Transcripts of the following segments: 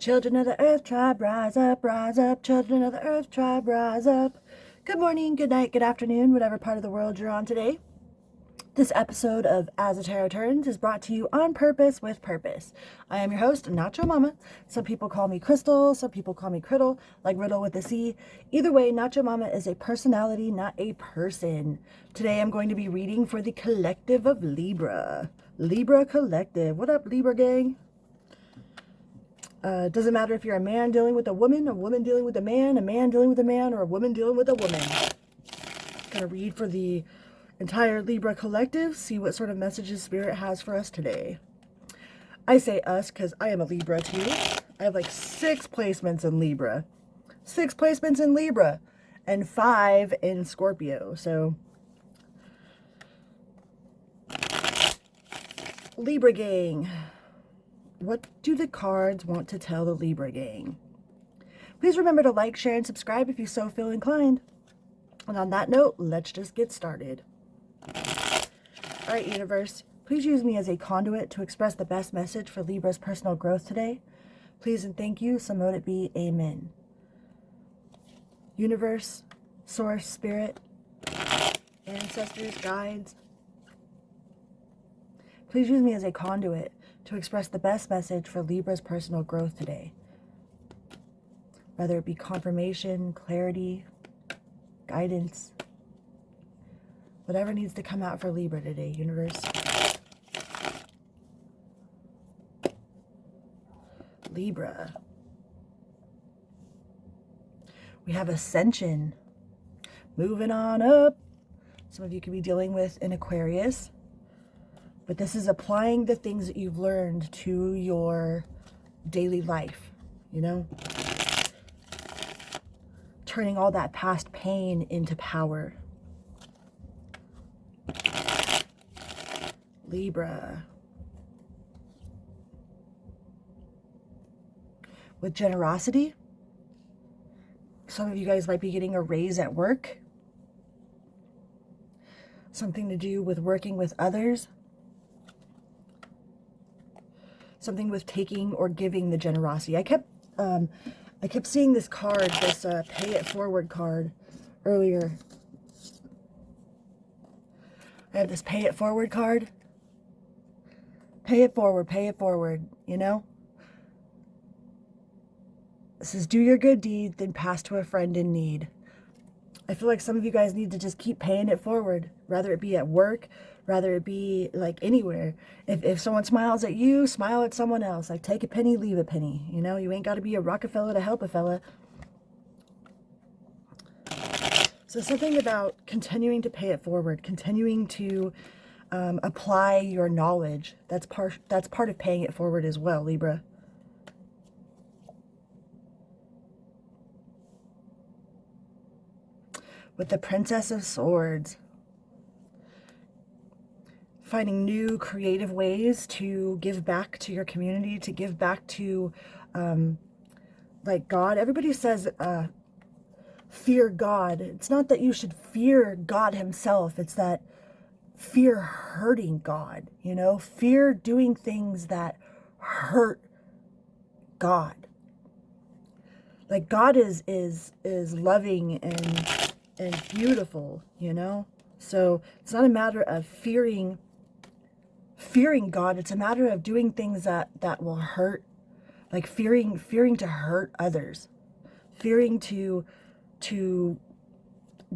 Children of the earth tribe, rise up, rise up. Children of the earth tribe, rise up. Good morning, good night, good afternoon, whatever part of the world you're on today. This episode of As the Tarot Turns is brought to you on purpose with purpose. I am your host, Nacho Mama. Some people call me Crystal, some people call me Criddle, like Riddle with a C. Either way, Nacho Mama is a personality, not a person. Today I'm going to be reading for the collective of Libra. Libra Collective. What up, Libra gang? Doesn't matter if you're a man dealing with a woman dealing with a man dealing with a man, or a woman dealing with a woman. Gonna read for the entire Libra collective, see what sort of messages Spirit has for us today. I say us because I am a Libra too. I have like 6 placements in Libra. 6 placements in Libra and 5 in Scorpio. So Libra gang. What do the cards want to tell the Libra gang? Please remember to like, share, and subscribe if you so feel inclined. And on that note, let's just get started. All right, universe, please use me as a conduit to express the best message for Libra's personal growth today. Please and thank you, so mote it be. Amen. Universe, source, spirit, ancestors, guides, please use me as a conduit to express the best message for Libra's personal growth today. Whether it be confirmation, clarity, guidance, whatever needs to come out for Libra today, universe. Libra. We have ascension. Moving on up. Some of you could be dealing with an Aquarius. But this is applying the things that you've learned to your daily life, you know? Turning all that past pain into power. Libra. With generosity, some of you guys might be getting a raise at work. Something to do with working with others. Something with taking or giving the generosity. I kept seeing this card, this pay it forward card earlier. I have this pay it forward card. Pay it forward, you know? It says, do your good deed, then pass to a friend in need. I feel like some of you guys need to just keep paying it forward, rather it be at work, rather it be like anywhere. If someone smiles at you, smile at someone else. Like, take a penny, leave a penny. You know, you ain't got to be a Rockefeller to help a fella. So something about continuing to pay it forward, continuing to apply your knowledge. That's part of paying it forward as well, Libra. With the Princess of Swords. Finding new creative ways to give back to your community, to give back to like God. Everybody says fear God. It's not that you should fear God himself. It's that fear hurting God, you know, fear doing things that hurt God. Like, God is loving and beautiful, you know. So it's not a matter of fearing God. It's a matter of doing things that will hurt, like fearing to hurt others, fearing to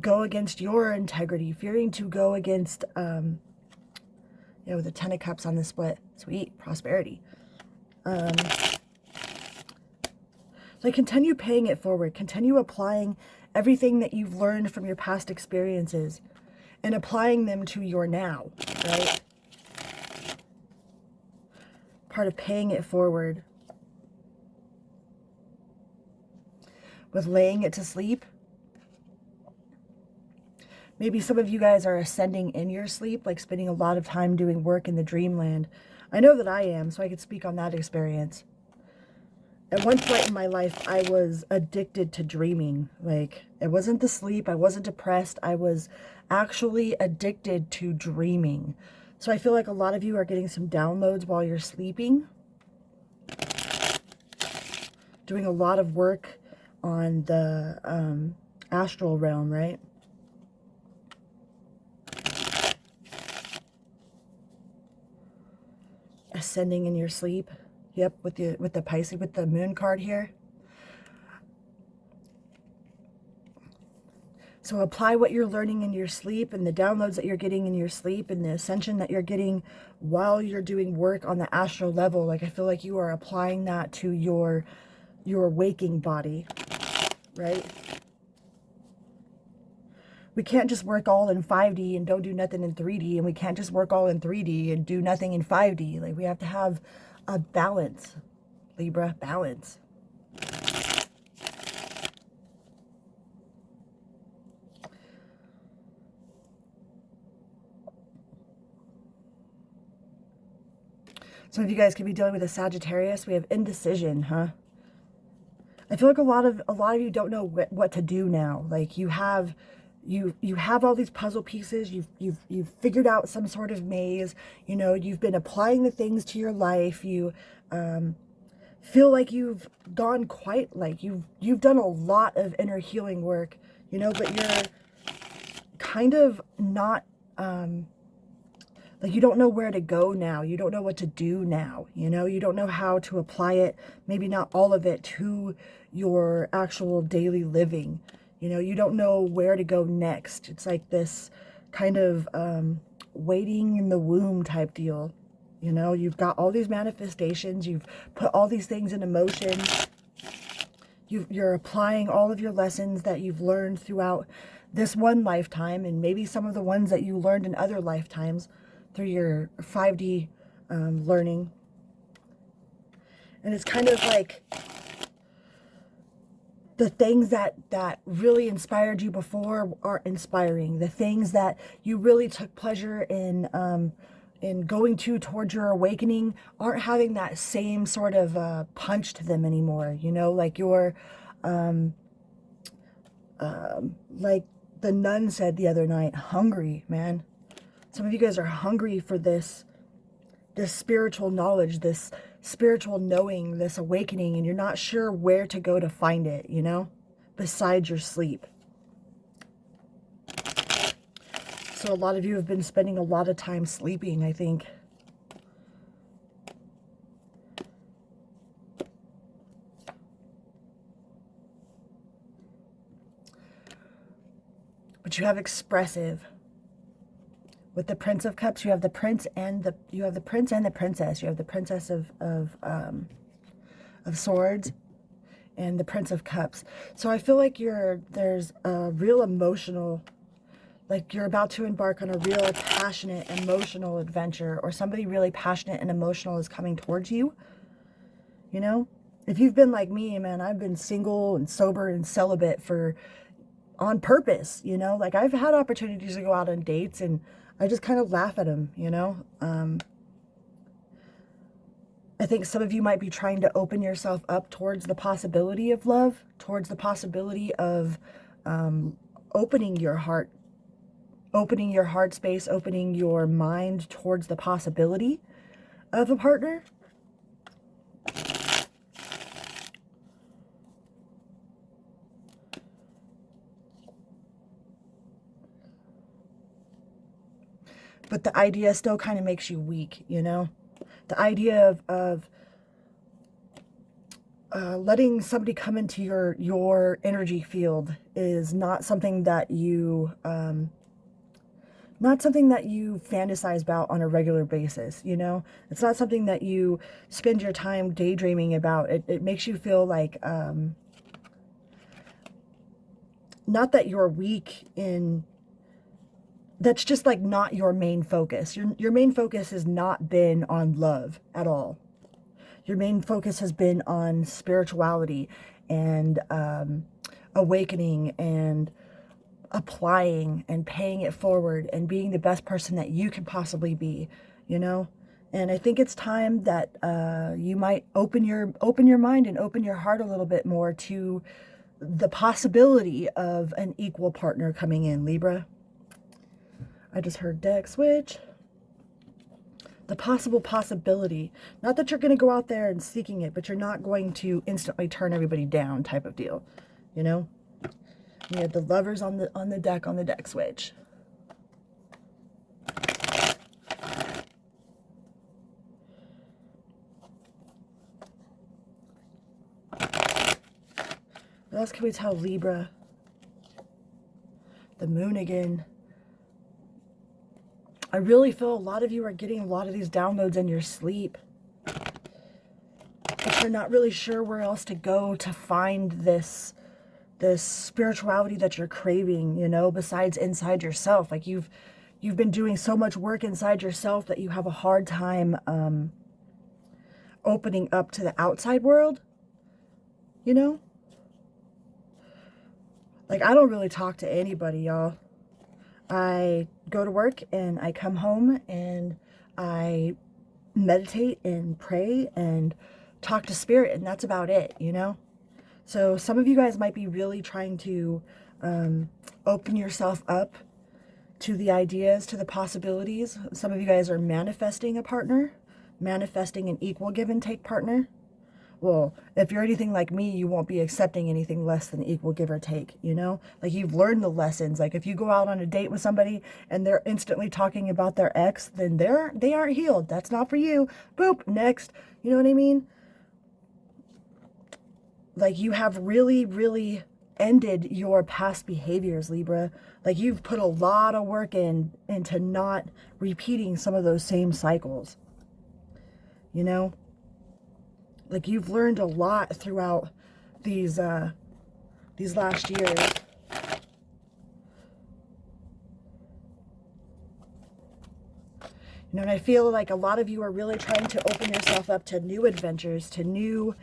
go against your integrity, fearing to go against, you know, the 10 of Cups on the split. Sweet, prosperity. So continue paying it forward. Continue applying everything that you've learned from your past experiences and applying them to your now, right? Part of paying it forward. With laying it to sleep. Maybe some of you guys are ascending in your sleep, like spending a lot of time doing work in the dreamland. I know that I am, so I could speak on that experience. At one point in my life, I was addicted to dreaming. Like, it wasn't the sleep, I wasn't depressed, I was actually addicted to dreaming. So I feel like a lot of you are getting some downloads while you're sleeping. doing a lot of work on the astral realm, right? Ascending in your sleep. Yep, with the Pisces, with the moon card here. So apply what you're learning in your sleep and the downloads that you're getting in your sleep and the ascension that you're getting while you're doing work on the astral level. Like, I feel like you are applying that to your waking body, right? We can't just work all in 5D and don't do nothing in 3D, and we can't just work all in 3D and do nothing in 5D. Like, we have to have a balance, Libra, balance. Some of you guys could be dealing with a Sagittarius. We have indecision, huh? I feel like a lot of you don't know what to do now. Like, you have all these puzzle pieces. You've figured out some sort of maze. You know, you've been applying the things to your life. You feel like you've gone quite, like, you've done a lot of inner healing work, you know, but you're kind of not like, you don't know where to go now. You don't know what to do now. You know, you don't know how to apply it, maybe not all of it, to your actual daily living. You know, you don't know where to go next. It's like this kind of waiting in the womb type deal. You know, you've got all these manifestations. You've put all these things into motion. You're applying all of your lessons that you've learned throughout this one lifetime, and maybe some of the ones that you learned in other lifetimes through your 5D learning. And it's kind of like the things that really inspired you before are inspiring. The things that you really took pleasure in going towards your awakening aren't having that same sort of punch to them anymore. You know, like you're like the nun said the other night, hungry, man. Some of you guys are hungry for this spiritual knowledge, this spiritual knowing, this awakening, and you're not sure where to go to find it, you know, besides your sleep. So a lot of you have been spending a lot of time sleeping, I think. But you have expressive. With the Prince of Cups, you have the Prince and the Princess. You have the Princess of Swords and the Prince of Cups. So I feel like there's a real emotional, like you're about to embark on a real passionate, emotional adventure, or somebody really passionate and emotional is coming towards you. You know, if you've been like me, man, I've been single and sober and celibate on purpose, you know, like I've had opportunities to go out on dates and I just kind of laugh at them, you know. I think some of you might be trying to open yourself up towards the possibility of love, towards the possibility of opening your heart space, opening your mind towards the possibility of a partner. But the idea still kind of makes you weak, you know? The idea of letting somebody come into your energy field is not something that you fantasize about on a regular basis, you know? It's not something that you spend your time daydreaming about. It makes you feel like, not that you're weak in... That's just like not your main focus. Your main focus has not been on love at all. Your main focus has been on spirituality and awakening and applying and paying it forward and being the best person that you can possibly be, you know? And I think it's time that you might open your mind and open your heart a little bit more to the possibility of an equal partner coming in, Libra. I just heard deck switch. the possible possibility. Not that you're going to go out there and seeking it, but you're not going to instantly turn everybody down type of deal, you know? We had the Lovers on the deck switch. What else can we tell Libra? The Moon again. I really feel a lot of you are getting a lot of these downloads in your sleep. But you're not really sure where else to go to find this spirituality that you're craving, you know, besides inside yourself. Like you've been doing so much work inside yourself that you have a hard time opening up to the outside world, you know? Like, I don't really talk to anybody, y'all. I go to work and I come home and I meditate and pray and talk to spirit, and that's about it, you know? So some of you guys might be really trying to open yourself up to the ideas, to the possibilities. Some of you guys are manifesting a partner, manifesting an equal give and take partner. Well, if you're anything like me, you won't be accepting anything less than equal give or take, you know? Like, you've learned the lessons. Like, if you go out on a date with somebody and they're instantly talking about their ex, then they aren't healed. That's not for you. Boop, next. You know what I mean? Like, you have really, really ended your past behaviors, Libra. Like, you've put a lot of work into not repeating some of those same cycles, you know? Like, you've learned a lot throughout these last years. You know, and I feel like a lot of you are really trying to open yourself up to new adventures, to new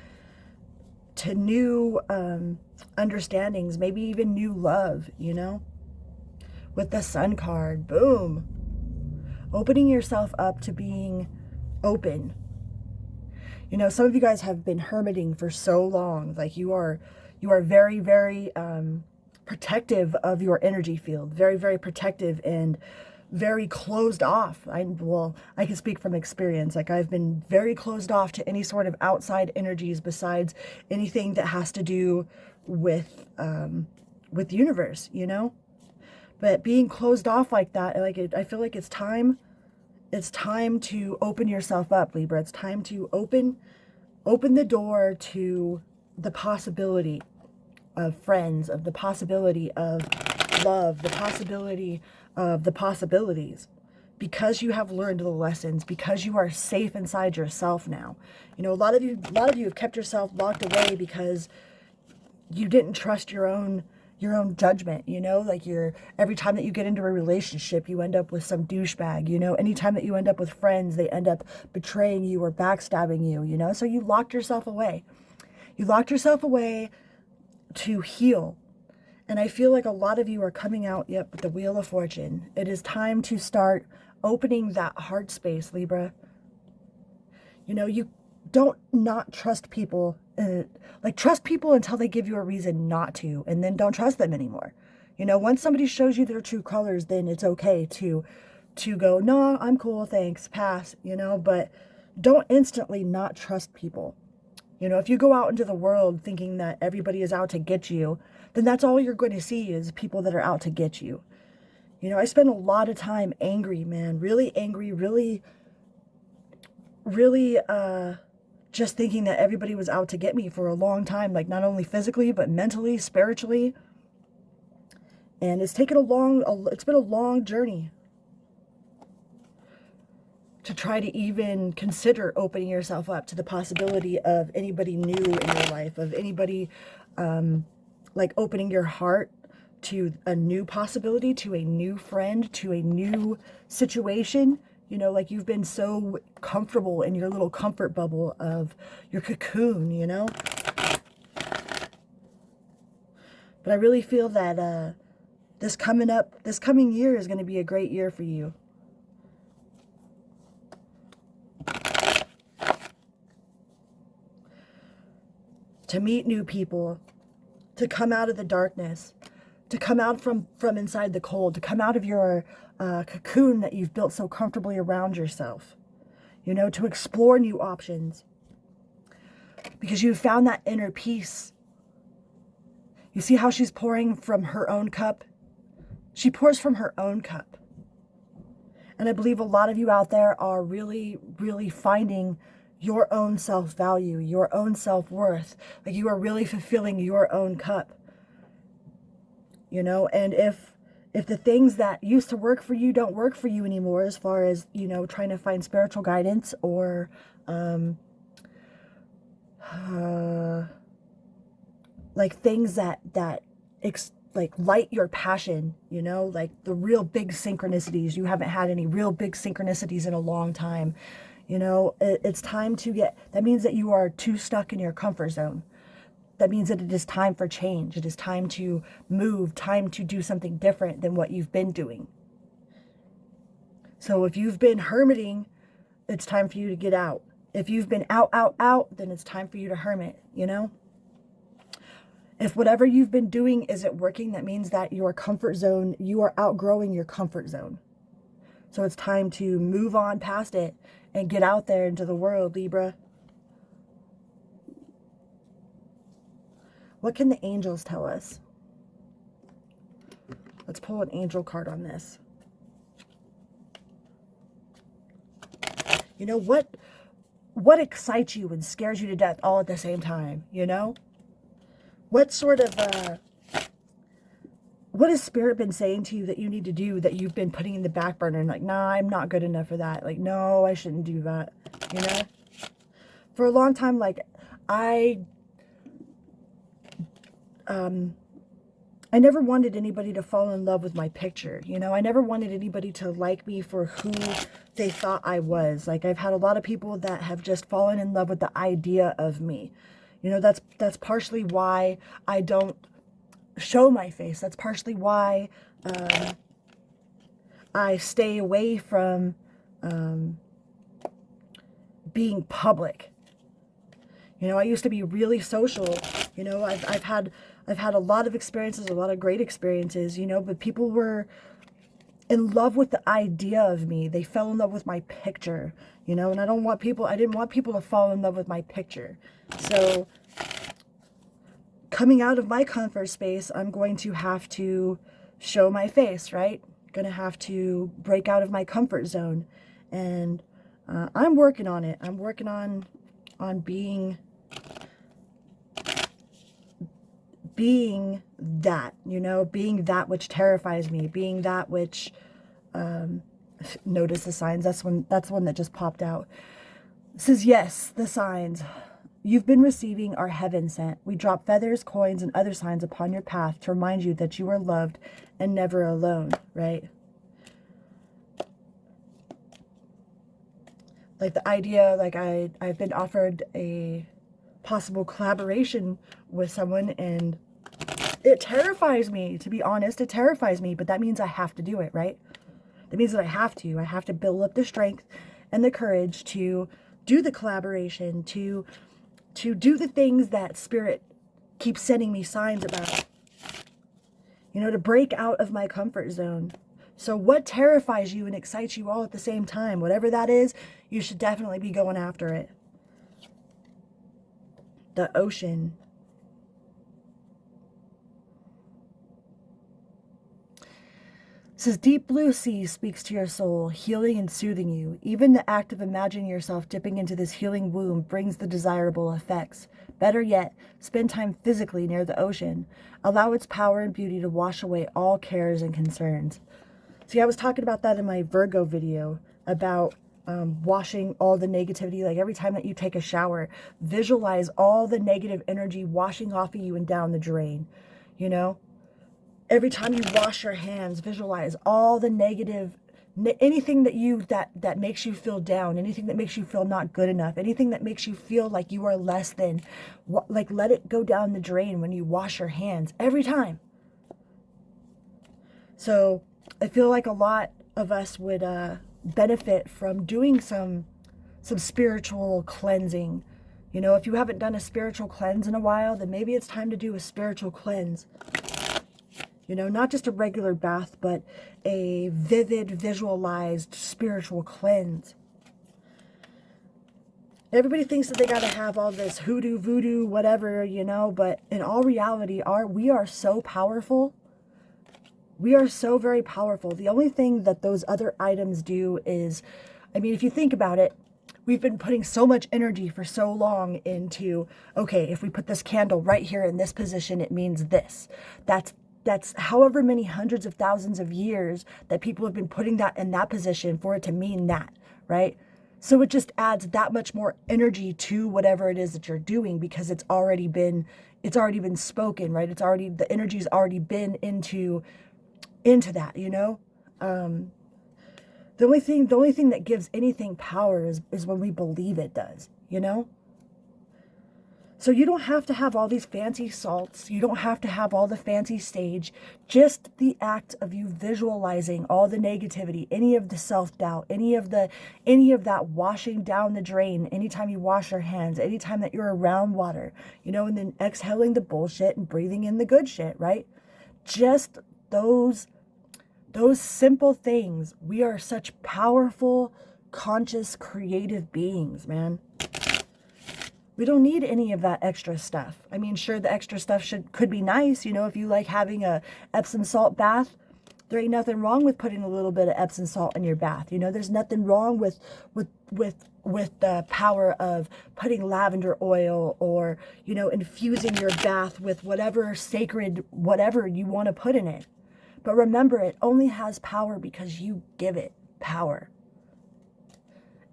understandings, maybe even new love, you know? With the Sun card, boom. Opening yourself up to being open. You know, some of you guys have been hermiting for so long. Like, you are very, very protective of your energy field. Very, very protective and very closed off. I can speak from experience. Like, I've been very closed off to any sort of outside energies besides anything that has to do with the universe, you know? But being closed off like that, I feel like it's time to open yourself up, Libra. It's time to open the door to the possibility of friends, of the possibility of love, the possibility of the possibilities, because you have learned the lessons, because you are safe inside yourself now. You know, a lot of you have kept yourself locked away because you didn't trust your own judgment, you know? Like, every time that you get into a relationship, you end up with some douchebag, you know? Anytime that you end up with friends, they end up betraying you or backstabbing you, you know? So you locked yourself away. You locked yourself away to heal. And I feel like a lot of you are coming out, yep, with the Wheel of Fortune. It is time to start opening that heart space, Libra. You know, you don't not trust people. Like, trust people until they give you a reason not to, and then don't trust them anymore. You know, once somebody shows you their true colors, then it's okay to go, no, I'm cool, thanks, pass, you know? But don't instantly not trust people. You know, if you go out into the world thinking that everybody is out to get you, then that's all you're going to see is people that are out to get you. You know, I spent a lot of time angry, man, really angry, really just thinking that everybody was out to get me for a long time, like, not only physically, but mentally, spiritually. And it's been a long journey to try to even consider opening yourself up to the possibility of anybody new in your life, of anybody, like, opening your heart to a new possibility, to a new friend, to a new situation. You know, like, you've been so comfortable in your little comfort bubble of your cocoon, you know? But I really feel that this coming year is going to be a great year for you. To meet new people, to come out of the darkness, to come out from inside the cold, to come out of your cocoon that you've built so comfortably around yourself. you know, to explore new options. Because you found that inner peace. You see how she's pouring from her own cup? She pours from her own cup. And I believe a lot of you out there are really, really finding your own self-value, your own self-worth. Like you are really fulfilling your own cup. You know, and if the things that used to work for you don't work for you anymore, as far as, you know, trying to find spiritual guidance or like things that like light your passion, you know, like the real big synchronicities. You haven't had any real big synchronicities in a long time. You know, it's time to get, that means that you are too stuck in your comfort zone. That means that it is time for change. It is time to move, time to do something different than what you've been doing. So if you've been hermiting, it's time for you to get out. If you've been out, then it's time for you to hermit, you know? If whatever you've been doing isn't working, that means that your comfort zone, you are outgrowing your comfort zone. So it's time to move on past it and get out there into the world, Libra. What can the angels tell us? Let's pull an angel card on this. You know, what excites you and scares you to death all at the same time, you know? What sort of, what has Spirit been saying to you that you need to do that you've been putting in the back burner and like, nah, I'm not good enough for that. Like, no, I shouldn't do that, you know? For a long time, like, I never wanted anybody to fall in love with my picture, you know? I never wanted anybody to like me for who they thought I was. Like, I've had a lot of people that have just fallen in love with the idea of me. You know, that's partially why I don't show my face. That's partially why I stay away from being public. You know, I used to be really social. You know, I've had a lot of experiences, a lot of great experiences, you know, but people were in love with the idea of me. They fell in love with my picture, you know, and I didn't want people to fall in love with my picture. So coming out of my comfort space, I'm going to have to show my face, right? Going to have to break out of my comfort zone. And I'm working on it. I'm working on being that, you know, being that which terrifies me, being that which, notice the signs. That's one that just popped out. It says, yes, the signs. You've been receiving our heaven sent. We drop feathers, coins, and other signs upon your path to remind you that you are loved and never alone, right? Like the idea, like I've been offered a possible collaboration with someone, and it terrifies me, to be honest. It terrifies me, but that means I have to do it, right? That means that I have to build up the strength and the courage to do the collaboration, to do the things that Spirit keeps sending me signs about, you know, to break out of my comfort zone. So what terrifies you and excites you all at the same time? Whatever that is, you should definitely be going after it. The ocean. It says, deep blue sea speaks to your soul, healing and soothing you. Even the act of imagining yourself dipping into this healing womb brings the desirable effects. Better yet, spend time physically near the ocean. Allow its power and beauty to wash away all cares and concerns. See, I was talking about that in my Virgo video about washing all the negativity. Like every time that you take a shower, visualize all the negative energy washing off of you and down the drain, you know? Every time you wash your hands, visualize all the negative, anything that makes you feel down, anything that makes you feel not good enough, anything that makes you feel like you are less than, like let it go down the drain when you wash your hands every time. So I feel like a lot of us would benefit from doing some spiritual cleansing. You know, if you haven't done a spiritual cleanse in a while, then maybe it's time to do a spiritual cleanse. You know, not just a regular bath, but a vivid, visualized spiritual cleanse. Everybody thinks that they got to have all this hoodoo, voodoo, whatever, you know, but in all reality, we are so powerful. We are so very powerful. The only thing that those other items do is, I mean, if you think about it, we've been putting so much energy for so long into, okay, if we put this candle right here in this position, it means this. That's however many hundreds of thousands of years that people have been putting that in that position for it to mean that, right? So it just adds that much more energy to whatever it is that you're doing, because it's already been spoken, right? The energy's already been into that, you know? The only thing that gives anything power is when we believe it does, you know? So you don't have to have all these fancy salts. You don't have to have all the fancy stage. Just the act of you visualizing all the negativity, any of the self-doubt, any of that washing down the drain, anytime you wash your hands, anytime that you're around water, you know, and then exhaling the bullshit and breathing in the good shit, right? Just those simple things. We are such powerful, conscious, creative beings, man. We don't need any of that extra stuff. I mean, sure, the extra stuff could be nice. You know, if you like having a Epsom salt bath, there ain't nothing wrong with putting a little bit of Epsom salt in your bath. You know, there's nothing wrong with the power of putting lavender oil, or, you know, infusing your bath with whatever sacred, whatever you want to put in it. But remember, it only has power because you give it power.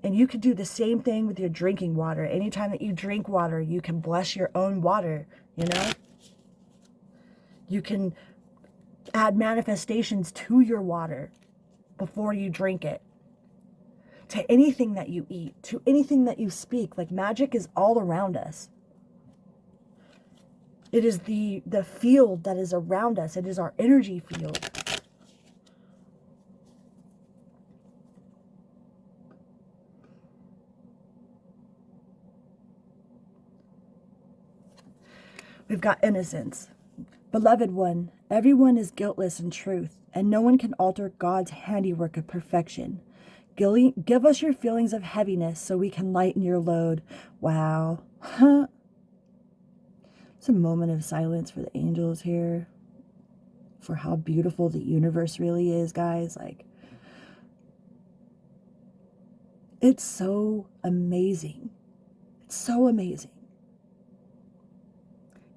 And you could do the same thing with your drinking water. Anytime that you drink water, you can bless your own water, you know? You can add manifestations to your water before you drink it. To anything that you eat, to anything that you speak. Like, magic is all around us. It is the field that is around us. It is our energy field. We've got innocence. Beloved one, everyone is guiltless in truth, and no one can alter God's handiwork of perfection. Give us your feelings of heaviness so we can lighten your load. Wow. Huh. It's a moment of silence for the angels here, for how beautiful the universe really is, guys. Like, it's so amazing. It's so amazing.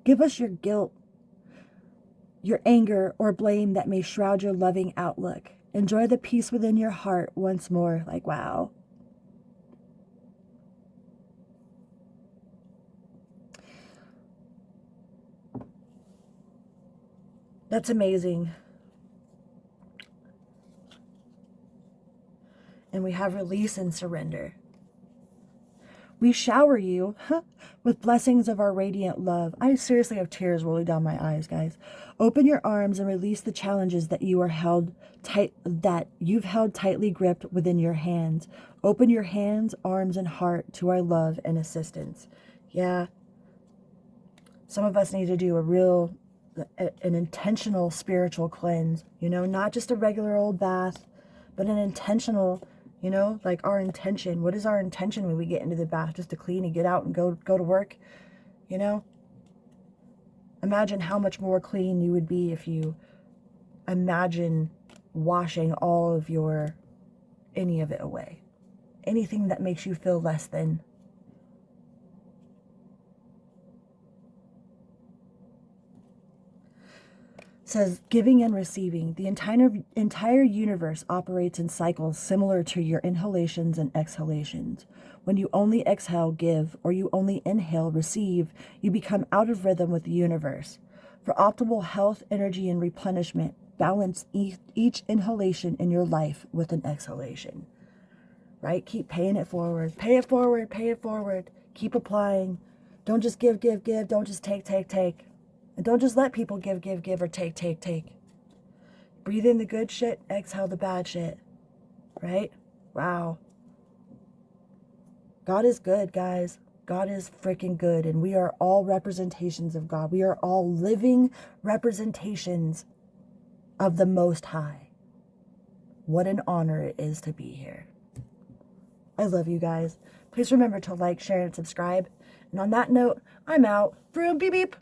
Give us your guilt, your anger or blame that may shroud your loving outlook. Enjoy the peace within your heart once more. Like, wow. That's amazing. And we have release and surrender. We shower you with blessings of our radiant love. I seriously have tears rolling down my eyes, guys. Open your arms and release the challenges that you've held tightly gripped within your hands. Open your hands, arms, and heart to our love and assistance. Yeah. Some of us need to do an intentional spiritual cleanse, you know, not just a regular old bath, but an intentional, you know, like our intention. What is our intention when we get into the bath? Just to clean and get out and go to work, you know? Imagine how much more clean you would be if you imagine washing all of any of it away. Anything that makes you feel less than. Says giving and receiving. The entire universe operates in cycles similar to your inhalations and exhalations. When you only exhale, give, or you only inhale, receive, you become out of rhythm with the universe. For optimal health, energy, and replenishment, balance each inhalation in your life with an exhalation. Right? Keep paying it forward. Pay it forward. Pay it forward. Keep applying. Don't just give. Don't just take. And don't just let people give, or take. Breathe in the good shit, exhale the bad shit. Right? Wow. God is good, guys. God is freaking good. And we are all representations of God. We are all living representations of the Most High. What an honor it is to be here. I love you guys. Please remember to like, share, and subscribe. And on that note, I'm out. Vroom, beep, beep.